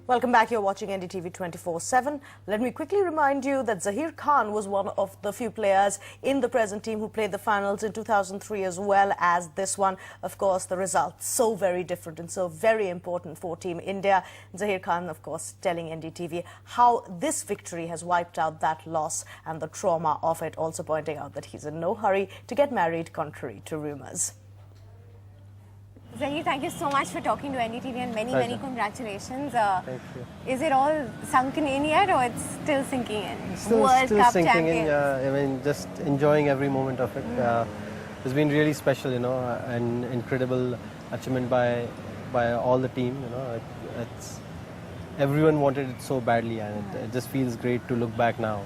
Welcome back. You're watching NDTV 24/7. Let me quickly remind you that Zaheer Khan was one of the few players in the present team who played the finals in 2003 as well as this one. Of course, the results so very different and so very important for Team India. Zaheer Khan, of course, telling NDTV how this victory has wiped out that loss and the trauma of it, also pointing out that he's in no hurry to get married, contrary to rumours. Zaheer, thank you so much for talking to NDTV and many congratulations. Thank you. Is it all sunken in yet or it's still sinking in? Still sinking champions. in, yeah. I mean, just enjoying every moment of it. It's been really special, you know, an incredible achievement by all the team, you know. It's everyone wanted it so badly, and it just feels great to look back now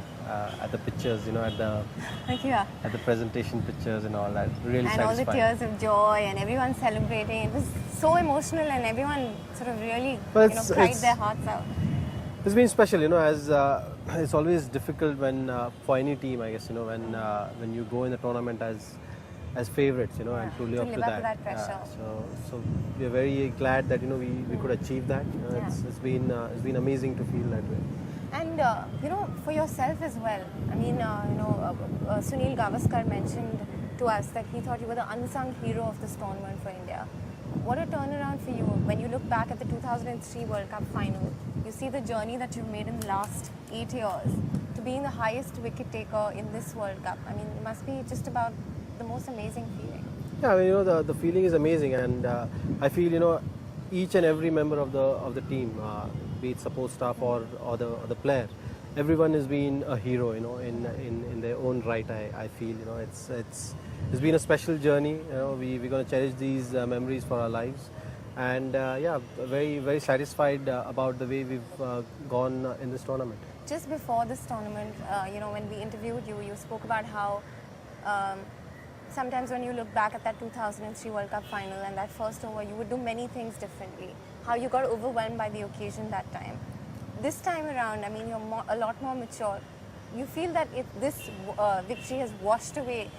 at the pictures, you know, at the presentation pictures and all that. Really and satisfying. All the tears of joy and everyone celebrating. It was so emotional and everyone sort of really cried their hearts out. It's been special, you know, as it's always difficult when for any team, I guess, you know, when you go in the tournament as favorites, you know, and to live up to that pressure. So we are very glad that, you know, we could achieve that. You know, it's been amazing to feel that way. And you know, for yourself as well. I mean, Sunil Gavaskar mentioned to us that he thought you were the unsung hero of this tournament for India. What a turnaround for you when you look back at the 2003 World Cup final. You see the journey that you've made in the last 8 years to being the highest wicket taker in this World Cup. I mean, it must be just about the most amazing feeling. Yeah, I mean, you know, the feeling is amazing, and I feel, you know, each and every member of the team, be it support staff or the player, everyone has been a hero, you know, in their own right. I feel, you know, it's been a special journey. You know, we're going to cherish these memories for our lives, and yeah, very satisfied about the way we've gone in this tournament. Just before this tournament, you know, when we interviewed you, you spoke about how sometimes when you look back at that 2003 World Cup final and that first over, you would do many things differently. How you got overwhelmed by the occasion that time. This time around, I mean, you're a lot more mature. You feel that if this victory has washed away,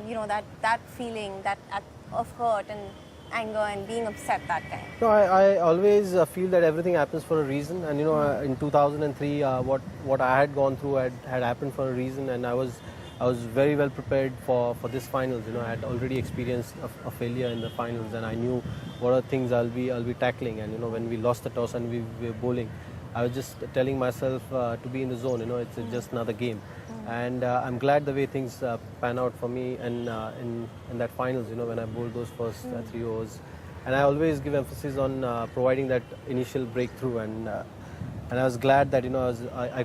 you know, that feeling of hurt and anger and being upset that time. No, I always feel that everything happens for a reason, and you know, in 2003, what I had gone through had happened for a reason, and I was very well prepared for this finals. You know, I had already experienced a failure in the finals, and I knew what are things I'll be tackling. And you know, when we lost the toss and we were bowling, I was just telling myself to be in the zone. You know, it's just another game, and I'm glad the way things pan out for me. And in that finals, you know, when I bowled those first 3 overs, and I always give emphasis on providing that initial breakthrough, and I was glad that, you know, I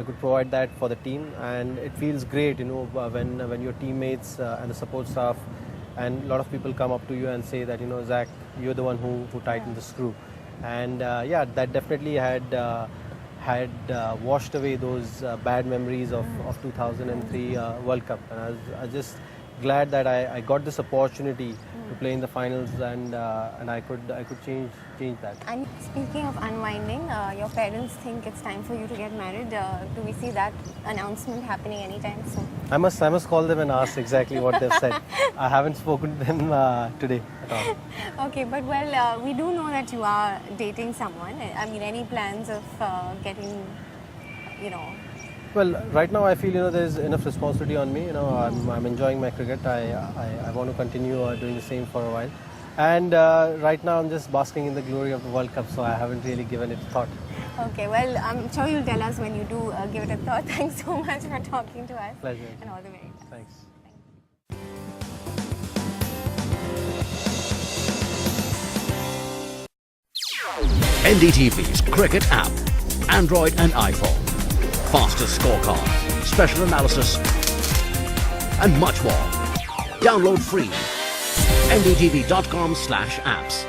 could provide that for the team, and it feels great, you know, when your teammates and the support staff and a lot of people come up to you and say that, you know, Zach, you're the one who tightened the screw, and yeah, that definitely had washed away those bad memories of 2003 World Cup, and I was just glad that I got this opportunity to play in the finals, and I could change that. And speaking of unwinding, your parents think it's time for you to get married. Do we see that announcement happening anytime soon? I must call them and ask exactly what they've said. I haven't spoken to them today at all. Okay, but well, we do know that you are dating someone. I mean, any plans of getting, you know? Well, right now I feel, you know, there's enough responsibility on me. You know, I'm enjoying my cricket. I want to continue doing the same for a while. And right now I'm just basking in the glory of the World Cup, so I haven't really given it a thought. Okay, well, I'm sure you'll tell us when you do give it a thought. Thanks so much for talking to us. Pleasure. And all the very best. Thanks. NDTV's Cricket app, Android and iPhone. Fastest scorecard, special analysis, and much more. Download free. ndtv.com/apps.